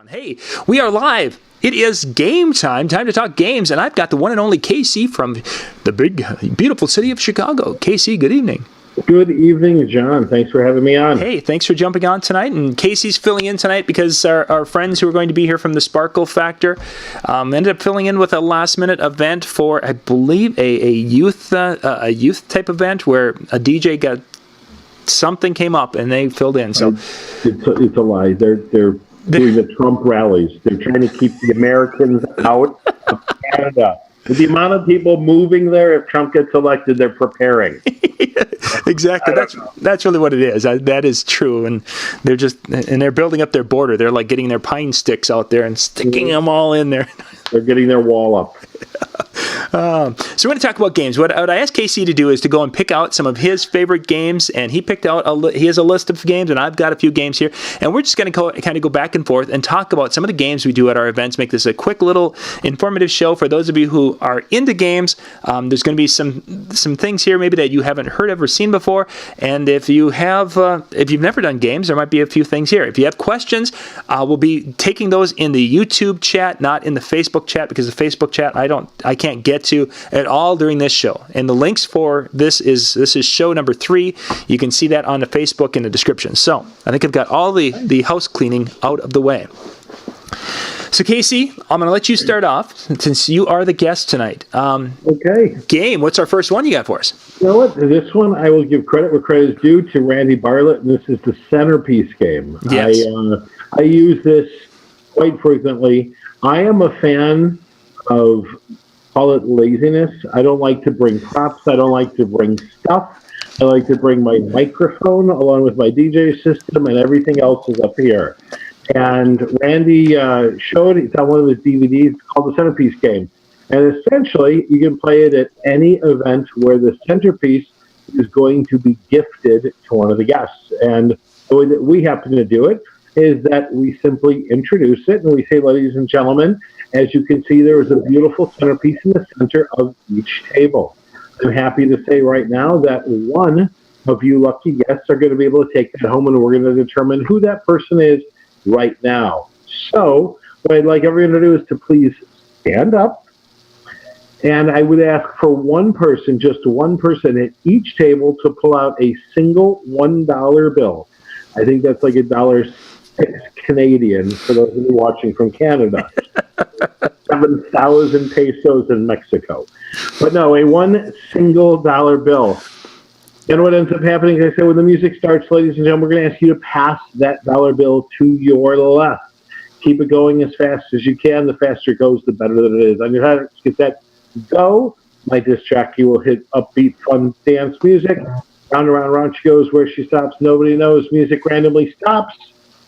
Hey, we are live. It is game time to talk games, and I've got the one and only KC from the big, beautiful city of Chicago. KC, good evening. Good evening, John. Thanks for having me on. Hey, thanks for jumping on tonight. And Casey's filling in tonight because our friends who are going to be here from the Sparkle Factor ended up filling in with a last-minute event for, I believe, a youth type event where a DJ got something came up and they filled in. So it's a lie. They're doing the Trump rallies. They're trying to keep the Americans out of Canada. With the amount of people moving there, if Trump gets elected, they're preparing. Exactly. That's really what it is. That is true. And they're building up their border. They're like getting their pine sticks out there and sticking them all in there. They're getting their wall up. So we're going to talk about games. What I asked KC to do is to go and pick out some of his favorite games, and he picked out he has a list of games, and I've got a few games here, and we're just going to kind of go back and forth and talk about some of the games we do at our events. Make this a quick little informative show for those of you who are into games. There's going to be some things here maybe that you haven't heard of or seen before, and if you've never done games, there might be a few things here. If you have questions, we'll be taking those in the YouTube chat, not in the Facebook chat, because the Facebook chat I can't get to at all during this show. And the links for this is show number 3. You can see that on the Facebook in the description. So I think I've got all the house cleaning out of the way. So Casey, I'm going to let you start off since you are the guest tonight. Okay. Game. What's our first one you got for us? You know what? This one I will give credit where credit is due to Randy Bartlett, and this is the Centerpiece game. Yes. I use this quite frequently. I am a fan of, call it laziness. I don't like to bring props. I don't like to bring stuff. I like to bring my microphone along with my DJ system, and everything else is up here. And Randy showed it's on one of his DVDs called the Centerpiece Game. And essentially, you can play it at any event where the centerpiece is going to be gifted to one of the guests. And the way that we happen to do it is that we simply introduce it and we say, ladies and gentlemen, as you can see, there is a beautiful centerpiece in the center of each table. I'm happy to say right now that one of you lucky guests are going to be able to take that home, and we're going to determine who that person is right now. So what I'd like everyone to do is to please stand up, and I would ask for one person, just one person at each table, to pull out a single $1 bill. I think that's like $1.06 Canadian for those of you watching from Canada. 7,000 pesos in Mexico. But no, a one single dollar bill. And what ends up happening, as I said, when the music starts, ladies and gentlemen, we're going to ask you to pass that dollar bill to your left. Keep it going as fast as you can. The faster it goes, the better that it is. On your head, get that go. My disc jockey will hit upbeat, fun dance music. Round and round, round she goes. Where she stops, nobody knows. Music randomly stops.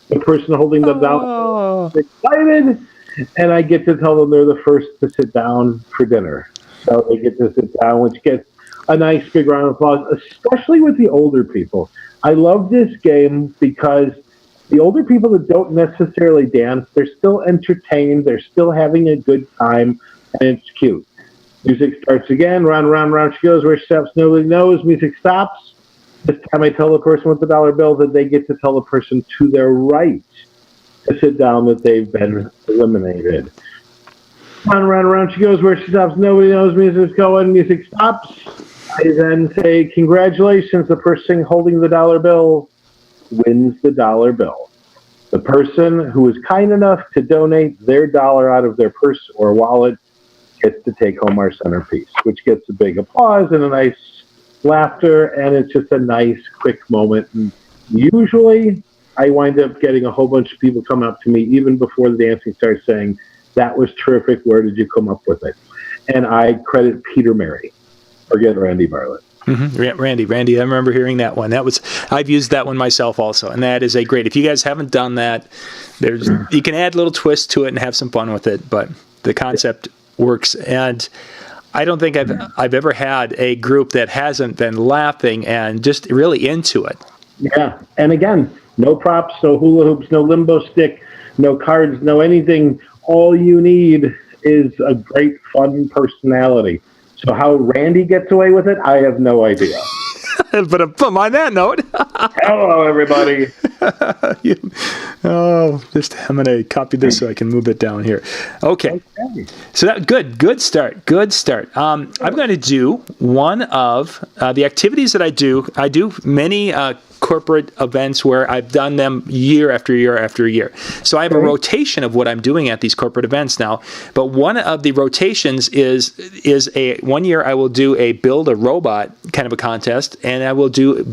The person holding the dollar is excited, and I get to tell them they're the first to sit down for dinner. So they get to sit down, which gets a nice big round of applause, especially with the older people. I love this game because the older people that don't necessarily dance, they're still entertained, they're still having a good time, and it's cute. Music starts again, round, round, round she goes. Where she stops, nobody knows. Music stops. This time I tell the person with the dollar bill that they get to tell the person to their right to sit down that they've been eliminated. Round, round, round she goes. Where she stops, nobody knows. Music's going. Music stops. I then say, congratulations, the person holding the dollar bill wins the dollar bill. The person who is kind enough to donate their dollar out of their purse or wallet gets to take home our centerpiece, which gets a big applause and a nice laughter, and it's just a nice, quick moment. And usually, I wind up getting a whole bunch of people come up to me even before the dancing starts saying, that was terrific, where did you come up with it? And I credit Peter Mary, forget Randy Bartlett. Mm-hmm. Randy, I remember hearing that one. I've used that one myself also, and that is a great. If you guys haven't done that, you can add little twists to it and have some fun with it, but the concept works. And I don't think I've ever had a group that hasn't been laughing and just really into it. Yeah, and again, no props, no hula hoops, no limbo stick, no cards, no anything. All you need is a great, fun personality. So how Randy gets away with it, I have no idea. But on that note, hello everybody. I'm going to copy this so I can move it down here. Okay. So that good start. I'm going to do one of the activities that I do. I do many corporate events where I've done them year after year after year. So I have a rotation of what I'm doing at these corporate events now. But one of the rotations is one year I will do a build a robot kind of a contest, and I will to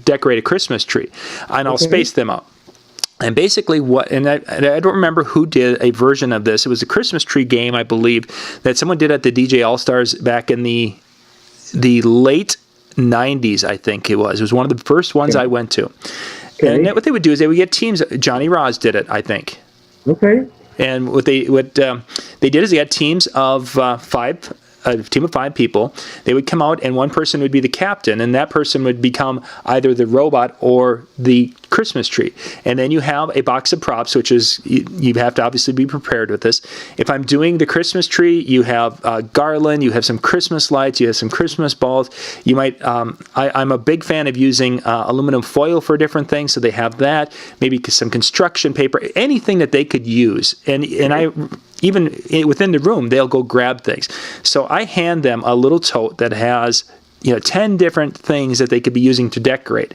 decorate a Christmas tree, and I'll space them out. And basically I don't remember who did a version of this. It was a Christmas tree game, I believe, that someone did at the DJ All-Stars back in the late 90s, I think it was. It was one of the first ones I went to. And what they would do is they would get teams. Johnny Roz did it, I think. Okay. And what they did is they had teams of five. A team of 5 people. They would come out, and one person would be the captain, and that person would become either the robot or the Christmas tree. And then you have a box of props, which is you have to obviously be prepared with this. If I'm doing the Christmas tree, you have garland, you have some Christmas lights, you have some Christmas balls. You might. I'm a big fan of using aluminum foil for different things, so they have that. Maybe some construction paper, anything that they could use. And I. Even within the room, they'll go grab things. So I hand them a little tote that has 10 different things that they could be using to decorate.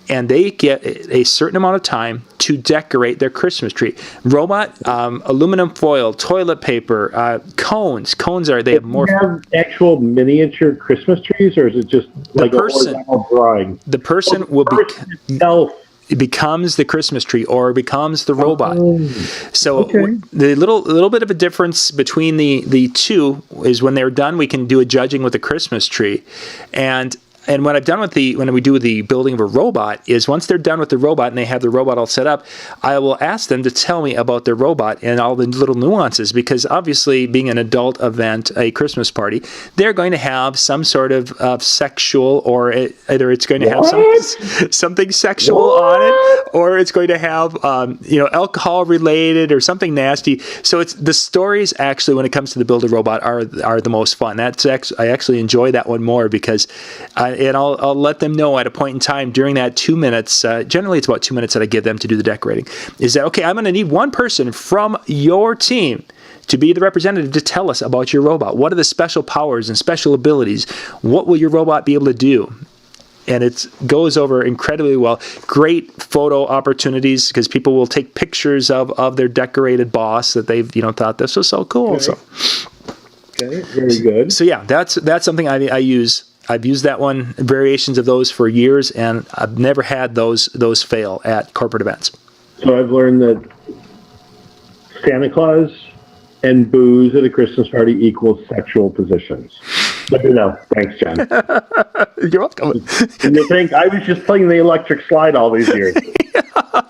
And they get a certain amount of time to decorate their Christmas tree. Robot, aluminum foil, toilet paper, cones. Cones they have more. Do you have actual miniature Christmas trees, or is it just like a horizontal drawing? The person will be. It becomes the Christmas tree or becomes the robot. So the little bit of a difference between the two is when they're done, we can do a judging with the Christmas tree. And what I've done when we do the building of a robot is once they're done with the robot and they have the robot all set up, I will ask them to tell me about their robot and all the little nuances, because obviously being an adult event, a Christmas party, they're going to have some sort of sexual, or either it's going to have something sexual on it, or it's going to have alcohol related or something nasty. So it's the stories actually when it comes to the build a robot are the most fun. I actually enjoy that one more because and I'll let them know at a point in time during that 2 minutes, generally it's about 2 minutes that I give them to do the decorating, is that, okay, I'm going to need one person from your team to be the representative to tell us about your robot. What are the special powers and special abilities? What will your robot be able to do? And it goes over incredibly well. Great photo opportunities because people will take pictures of their decorated boss that they've thought this was so cool. Okay. Okay, very good. So yeah, that's something I use. I've used that one, variations of those for years, and I've never had those fail at corporate events. So I've learned that Santa Claus and booze at a Christmas party equals sexual positions. Let me know. Thanks, John. You're welcome. And you think I was just playing the electric slide all these years?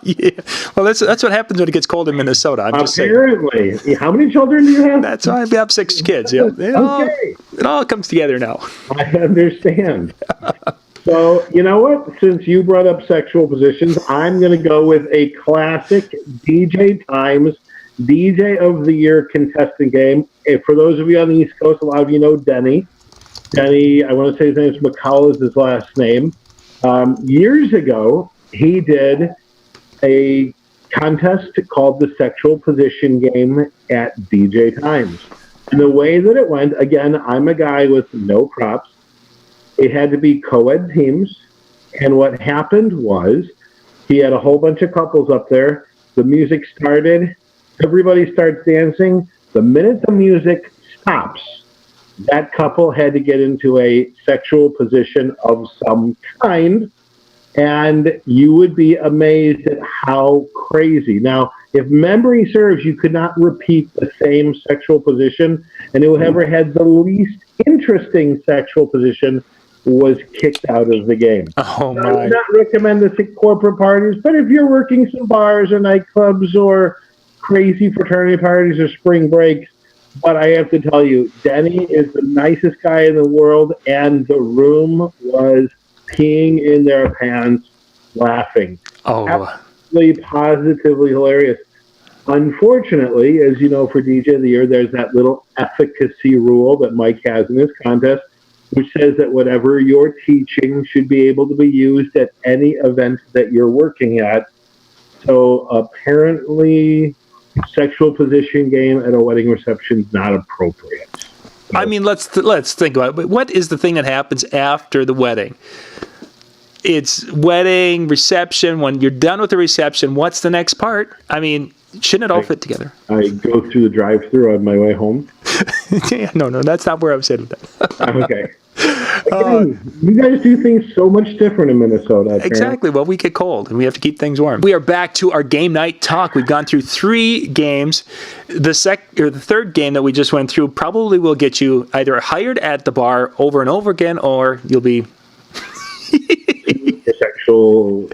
Yeah. Well, that's what happens when it gets cold in Minnesota. I'm just saying. Apparently. How many children do you have? That's why I have 6 kids. Yeah. It all comes together now. I understand. So, you know what? Since you brought up sexual positions, I'm going to go with a classic DJ Times DJ of the Year contestant game. For those of you on the East Coast, a lot of you know Denny. Denny, I want to say his name is McCall is his last name. Years ago, he did a contest called the Sexual Position Game at DJ Times. And the way that it went, again, I'm a guy with no props. It had to be co-ed teams. And what happened was he had a whole bunch of couples up there. The music started. Everybody starts dancing. The minute the music stops, that couple had to get into a sexual position of some kind. And you would be amazed at how crazy. Now, if memory serves, you could not repeat the same sexual position. And whoever had the least interesting sexual position was kicked out of the game. Oh, my. I would not recommend this at corporate parties, but if you're working some bars or nightclubs or crazy fraternity parties or spring breaks, but I have to tell you, Denny is the nicest guy in the world, and the room was peeing in their pants, laughing. Oh, absolutely, positively hilarious. Unfortunately, as you know, for DJ of the Year, there's that little efficacy rule that Mike has in his contest. which says that whatever you're teaching should be able to be used at any event that you're working at. So apparently, sexual position game at a wedding reception is not appropriate. So, I mean, let's think about it. What is the thing that happens after the wedding? It's wedding, reception. When you're done with the reception, what's the next part? I mean, shouldn't it all fit together? I go through the drive-thru on my way home. Yeah, no, that's not where I was headed with that. Okay. Again, you guys do things so much different in Minnesota. Apparently. Exactly. Well, we get cold, and we have to keep things warm. We are back to our game night talk. We've gone through 3 games. The third game that we just went through probably will get you either hired at the bar over and over again, or you'll be sexual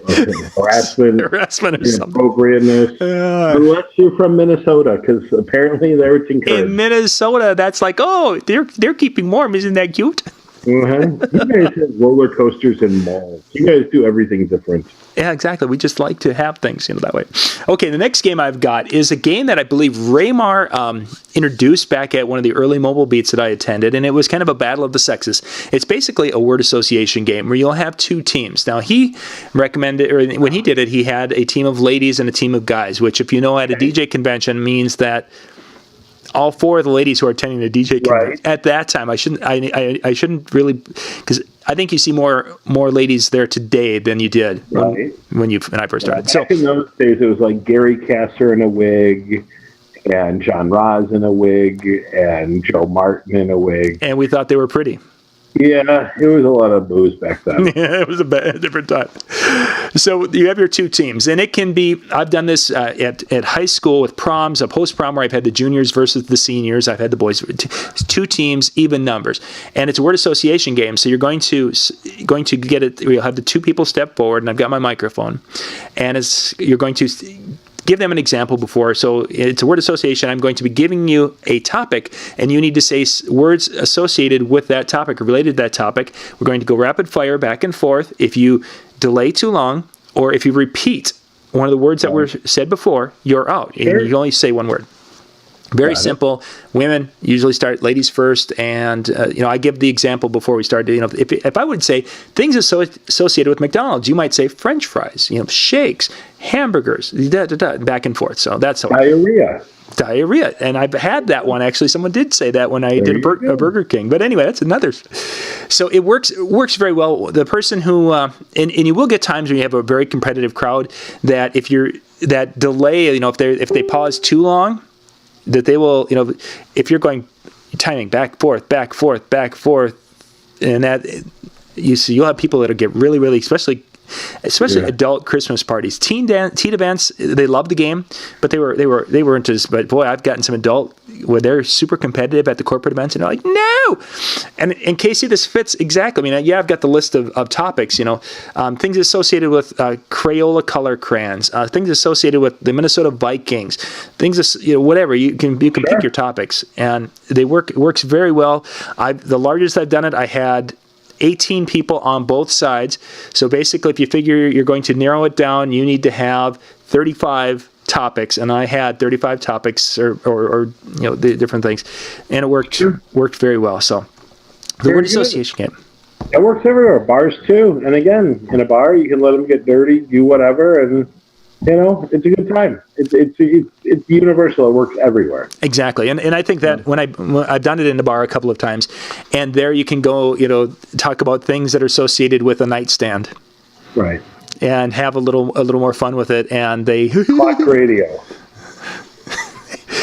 harassment or something. Inappropriateness. Unless you're from Minnesota, because apparently there it's encouraged. In Minnesota, that's like, oh, they're keeping warm. Isn't that cute? You guys have roller coasters and malls. You guys do everything different. Yeah, exactly. We just like to have things, that way. Okay, the next game I've got is a game that I believe Raymar introduced back at one of the early mobile beats that I attended, and it was kind of a battle of the sexes. It's basically a word association game where you'll have 2 teams. Now, he recommended, or when he did it, he had a team of ladies and a team of guys, which, if you know, at a DJ convention means that all 4 of the ladies who are attending the DJ convention at that time. I shouldn't really, because I think you see more ladies there today than you did when I first started. Back in those days, it was like Gary Kasser in a wig, and John Roz in a wig, and Joe Martin in a wig, and we thought they were pretty. Yeah, it was a lot of booze back then. Yeah, it was a different time. So you have your 2 teams, and it can be, I've done this at high school with proms, a post-prom where I've had the juniors versus the seniors. I've had the boys, 2 teams, even numbers. And it's a word association game, so you're going to get it, you'll have the 2 people step forward, and I've got my microphone, and you're going to give them an example before. So it's a word association. I'm going to be giving you a topic, and you need to say words associated with that topic or related to that topic. We're going to go rapid fire back and forth. If you delay too long, or if you repeat one of the words that were said before, you're out. Sure. And you can only say one word. Very simple. Women usually start ladies first, and I give the example before we start. If I would say things associated with McDonald's, you might say French fries, shakes, hamburgers, back and forth. So that's how diarrhea. And I've had that one actually. Someone did say that when I did a Burger King. But anyway, that's another. So it works very well. The person who and you will get times when you have a very competitive crowd that if delay, if they pause too long, that they will, if you're going timing back, forth, and that you'll have people that'll get really, really, especially adult Christmas parties, teen events. They love the game, but they were into this. But boy, I've gotten some adult where they're super competitive at the corporate events, and they're like, no. And in Casey, this fits exactly. I mean, I've got the list of topics. Things associated with Crayola color crayons, things associated with the Minnesota Vikings, things whatever you can pick your topics, and it works very well. The largest I've done it, I had 18 people on both sides. So basically, if you figure you're going to narrow it down, you need to have 35 topics, and I had 35 topics or the different things, and it worked very well. So the word association game. It works everywhere. Bars too. And again, in a bar, you can let them get dirty, do whatever, and it's a good time. It's universal. It works everywhere. Exactly, and I think that when I've done it in a bar a couple of times, and there you can go, talk about things that are associated with a nightstand, right, and have a little more fun with it. And they clock radio.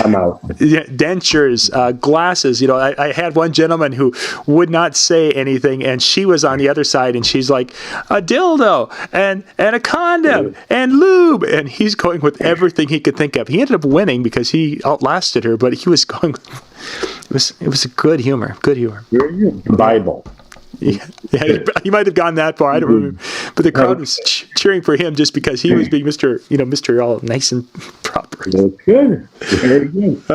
I'm out. Yeah, dentures, glasses. I had one gentleman who would not say anything, and she was on the other side, and she's like, a dildo, and a condom, and lube, and he's going with everything he could think of. He ended up winning because he outlasted her, but he was going. It was a good humor. Good humor. The Bible. Yeah, he might have gone that far. I don't remember, but the crowd was cheering for him just because he was being Mr. all nice and proper. That's good. Very good.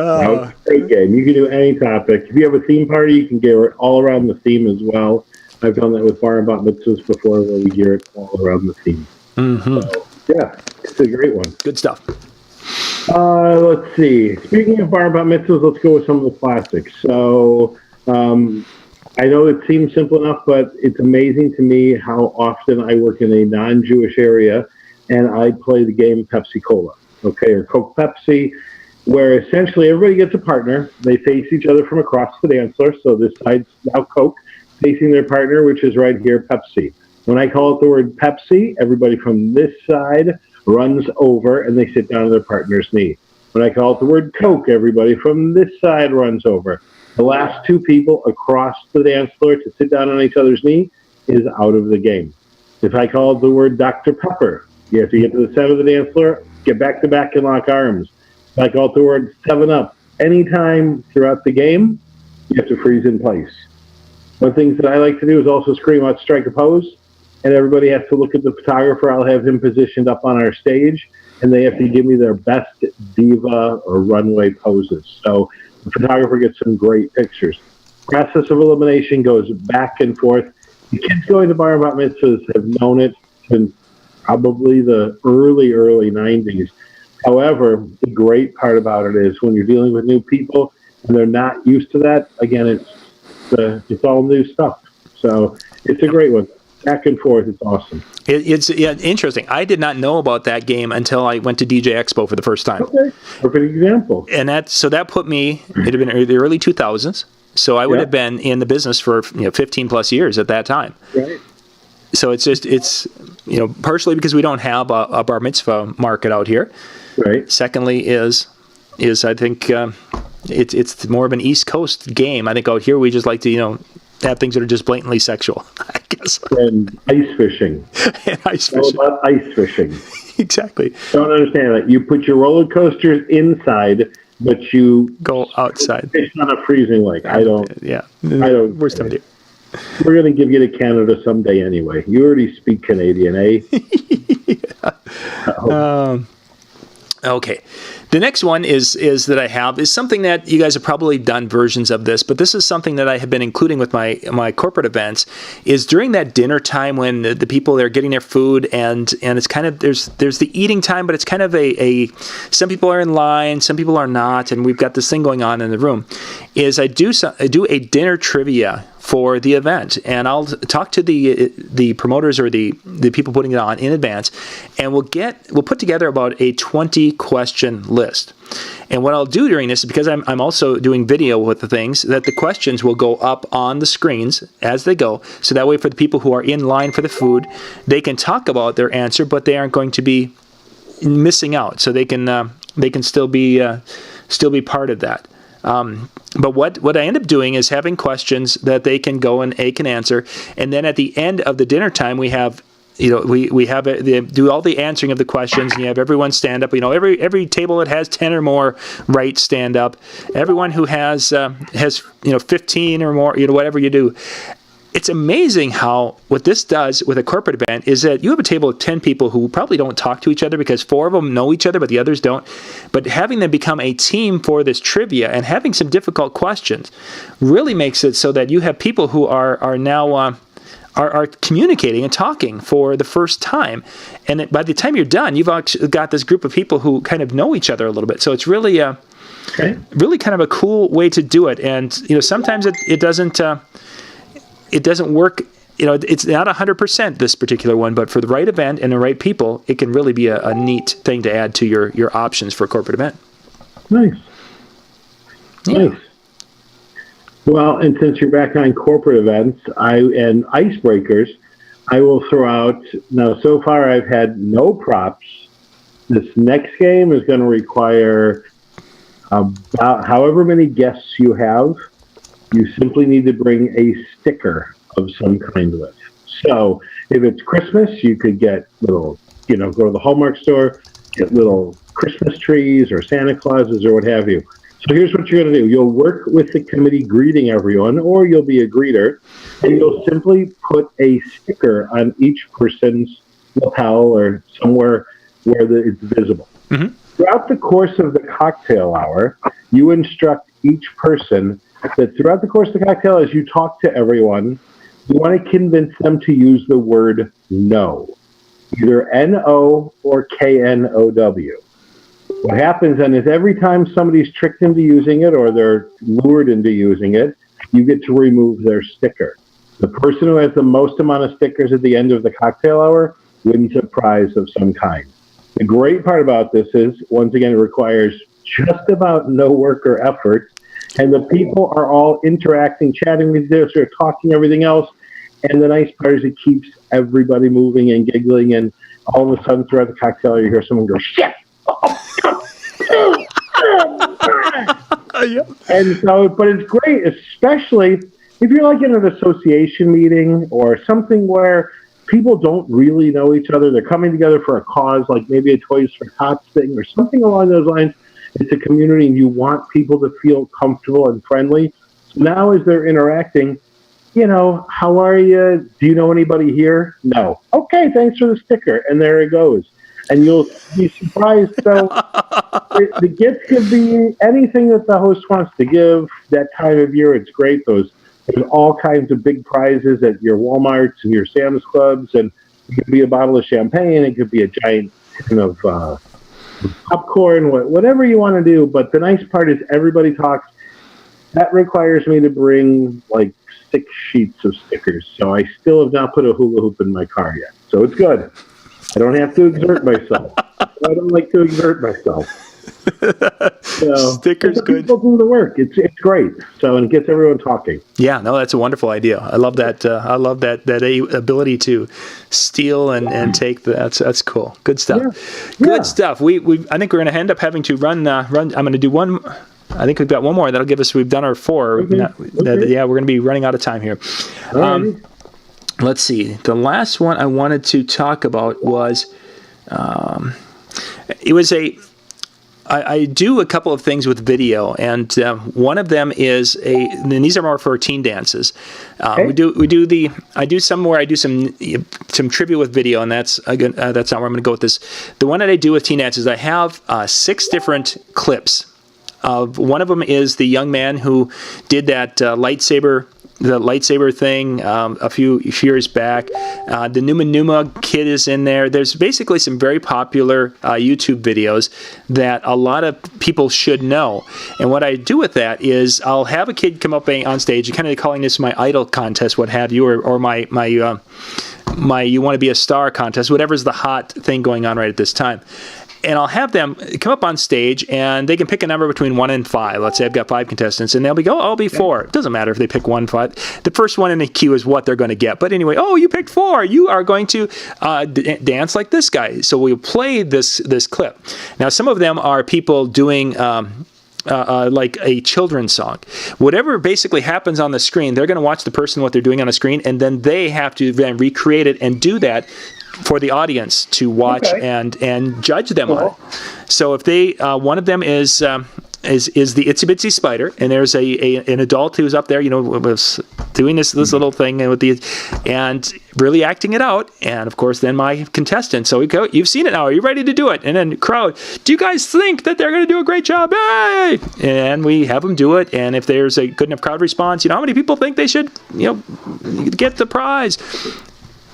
Great game. You can do any topic. If you have a theme party, you can gear it all around the theme as well. I've done that with bar and bat mitzvahs before, where we gear it all around the theme. Mm-hmm. So, yeah, it's a great one. Good stuff. Let's see. Speaking of bar and bat mitzvahs, let's go with some of the classics. So, I know it seems simple enough, but it's amazing to me how often I work in a non-Jewish area and I play the game Pepsi Cola, okay, or Coke Pepsi, where essentially everybody gets a partner. They face each other from across the dance floor. So this side's now Coke facing their partner, which is right here, Pepsi. When I call it the word Pepsi, everybody from this side runs over and they sit down on their partner's knee. When I call it the word Coke, everybody from this side runs over. The last two people across the dance floor to sit down on each other's knee is out of the game. If I call it the word Dr. Pepper, you have to get to the center of the dance floor, get back to back and lock arms. If I call it the word 7-Up, anytime throughout the game, you have to freeze in place. One of the things that I like to do is also scream out strike a pose, and everybody has to look at the photographer. I'll have him positioned up on our stage, and they have to give me their best diva or runway poses. So the photographer gets some great pictures. Process of elimination goes back and forth. The kids going to bar and bat mitzvahs have known it since probably the early 90s. However, the great part about it is when you're dealing with new people and they're not used to that, again, it's all new stuff. So it's a great one. Back and forth, it's awesome. It's interesting. I did not know about that game until I went to DJ Expo for the first time. Okay, perfect example. And that put me, it had been the early 2000s, so I would have been in the business for 15 plus years at that time. Right. So it's partially because we don't have a bar mitzvah market out here. Right. Secondly is I think it's more of an East Coast game. I think out here we just like to have things that are just blatantly sexual, I guess. And ice fishing. All about ice fishing. Exactly. Don't understand that. You put your roller coasters inside, but you go outside. Fish on a freezing lake. I don't. Yeah. I don't. Worst time to do. We're going to give you to Canada someday anyway. You already speak Canadian, eh? Okay. The next one is that I have is something that you guys have probably done versions of this, but this is something that I have been including with my corporate events. Is during that dinner time when the people are getting their food and it's kind of there's the eating time, but it's kind of a some people are in line, some people are not, and we've got this thing going on in the room. Is I do a dinner trivia for the event, and I'll talk to the promoters or the people putting it on in advance, and we'll put together about a 20 question list. And what I'll do during this is, because I'm also doing video with the things, that the questions will go up on the screens as they go, so that way for the people who are in line for the food, they can talk about their answer, but they aren't going to be missing out, so they can still be part of that. But what I end up doing is having questions that they can go and can answer, and then at the end of the dinner time, we have they do all the answering of the questions, and you have everyone stand up. Every table that has 10 or more right stand up. Everyone who has 15 or more, whatever you do. It's amazing how what this does with a corporate event is that you have a table of 10 people who probably don't talk to each other because 4 of them know each other, but the others don't. But having them become a team for this trivia and having some difficult questions really makes it so that you have people who are now are communicating and talking for the first time. And by the time you're done, you've actually got this group of people who kind of know each other a little bit. So it's really really kind of a cool way to do it. And sometimes it doesn't work. It's not 100% this particular one, but for the right event and the right people, it can really be a neat thing to add to your options for a corporate event. Nice. Yeah. Nice. Well, and since you're back on corporate events and icebreakers, I will throw out, now so far I've had no props. This next game is going to require about however many guests you have. You simply need to bring a sticker of some kind with. So if it's Christmas, you could get little, go to the Hallmark store, get little Christmas trees or Santa Clauses or what have you. So here's what you're going to do. You'll work with the committee greeting everyone, or you'll be a greeter, and you'll simply put a sticker on each person's lapel or somewhere where it's visible. Mm-hmm. Throughout the course of the cocktail hour, you instruct each person that throughout the course of the cocktail, as you talk to everyone, you want to convince them to use the word no, either N-O or K-N-O-W. What happens then is every time somebody's tricked into using it or they're lured into using it, you get to remove their sticker. The person who has the most amount of stickers at the end of the cocktail hour wins a prize of some kind. The great part about this is, once again, it requires just about no work or effort, and the people are all interacting, chatting with each other, talking, everything else. And the nice part is it keeps everybody moving and giggling, and all of a sudden throughout the cocktail you hear someone go, shit! And so, but it's great, especially if you're like in an association meeting or something where people don't really know each other. They're coming together for a cause, like maybe a Toys for Tots thing or something along those lines. It's a community, and you want people to feel comfortable and friendly. So now as they're interacting, how are you? Do you know anybody here? No. Okay, thanks for the sticker. And there it goes. And you'll be surprised. So the gift could be anything that the host wants to give that time of year. It's great. There's all kinds of big prizes at your Walmarts and your Sam's Clubs. And it could be a bottle of champagne. It could be a giant tin of popcorn, whatever you want to do. But the nice part is everybody talks. That requires me to bring like 6 sheets of stickers. So I still have not put a hula hoop in my car yet. So it's good. I don't have to exert myself. I don't like to exert myself. So, stickers good. People do the work. It's great. So, and it gets everyone talking. Yeah, no, that's a wonderful idea. I love that. I love that ability to steal and take. That's cool. Good stuff. Yeah. Good stuff. I think we're going to end up having to run. I'm going to do one. I think we've got one more that'll give us. We've done our 4. Okay. Yeah, we're going to be running out of time here. Let's see. The last one I wanted to talk about was. It was I do a couple of things with video, and one of them is and these are more for teen dances. Okay. I do some trivia with video, and that's not where I'm going to go with this. The one that I do with teen dances, I have 6 different clips. One of them is the young man who did that lightsaber thing a few years back. The Numa kid is in there. There's basically some very popular YouTube videos that a lot of people should know. And what I do with that is I'll have a kid come up on stage, kind of calling this my idol contest, what have you, or my you want to be a star contest, whatever's the hot thing going on right at this time. And I'll have them come up on stage, and they can pick a number between 1 and 5. Let's say I've got 5 contestants, and they'll be I'll be 4. It doesn't matter if they pick 1, 5. The first one in the queue is what they're going to get. But anyway, you picked 4. You are going to dance like this guy. So we'll play this clip. Now, some of them are people doing like a children's song. Whatever basically happens on the screen, they're going to watch the person, what they're doing on the screen, and then they have to then recreate it and do that for the audience to watch and judge them on it. So if they one of them is the Itsy Bitsy Spider, and there's an adult who's up there, was doing this little thing and really acting it out, and of course then my contestant. So we go, you've seen it now. Are you ready to do it? And then crowd, do you guys think that they're going to do a great job? Hey! And we have them do it. And if there's a good enough crowd response, how many people think they should, get the prize?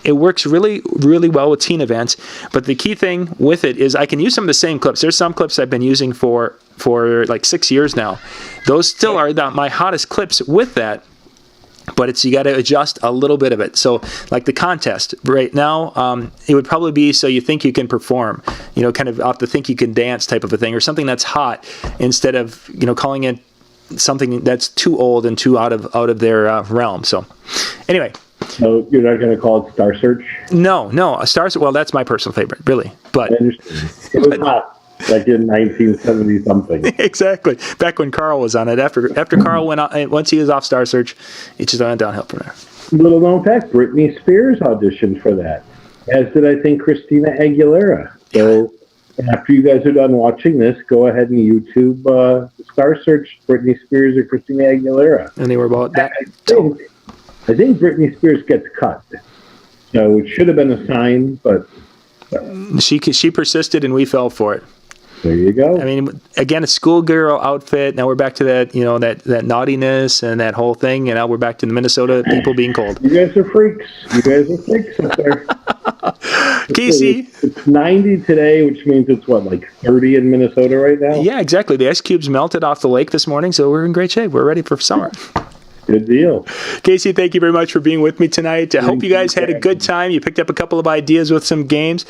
It works really, really well with teen events, but the key thing with it is I can use some of the same clips. There's some clips I've been using for like 6 years now. Those still are my hottest clips with that, but you got to adjust a little bit of it. So like the contest right now, it would probably be so you think you can perform, kind of off the think you can dance type of a thing, or something that's hot instead of, calling it something that's too old and too out of their realm. So anyway. So you're not going to call it Star Search? No. Star Search. Well, that's my personal favorite, really. But I understand. It was hot, like in 1970 something. Exactly. Back when Carl was on it. After Carl went out, once he was off Star Search, it just went downhill from there. Little known fact: Britney Spears auditioned for that, as did I think Christina Aguilera. So after you guys are done watching this, go ahead and YouTube Star Search Britney Spears or Christina Aguilera. And they were about that. I think Britney Spears gets cut. So it should have been a sign, but she persisted, and we fell for it. There you go. I mean, again, a schoolgirl outfit. Now we're back to that, that naughtiness and that whole thing. And now we're back to the Minnesota people being cold. You guys are freaks. You guys are freaks up there. Casey. It's 90 today, which means it's like 30 in Minnesota right now? Yeah, exactly. The ice cubes melted off the lake this morning, so we're in great shape. We're ready for summer. Good deal. Casey, thank you very much for being with me tonight. I hope you guys had a good time. You picked up a couple of ideas with some games.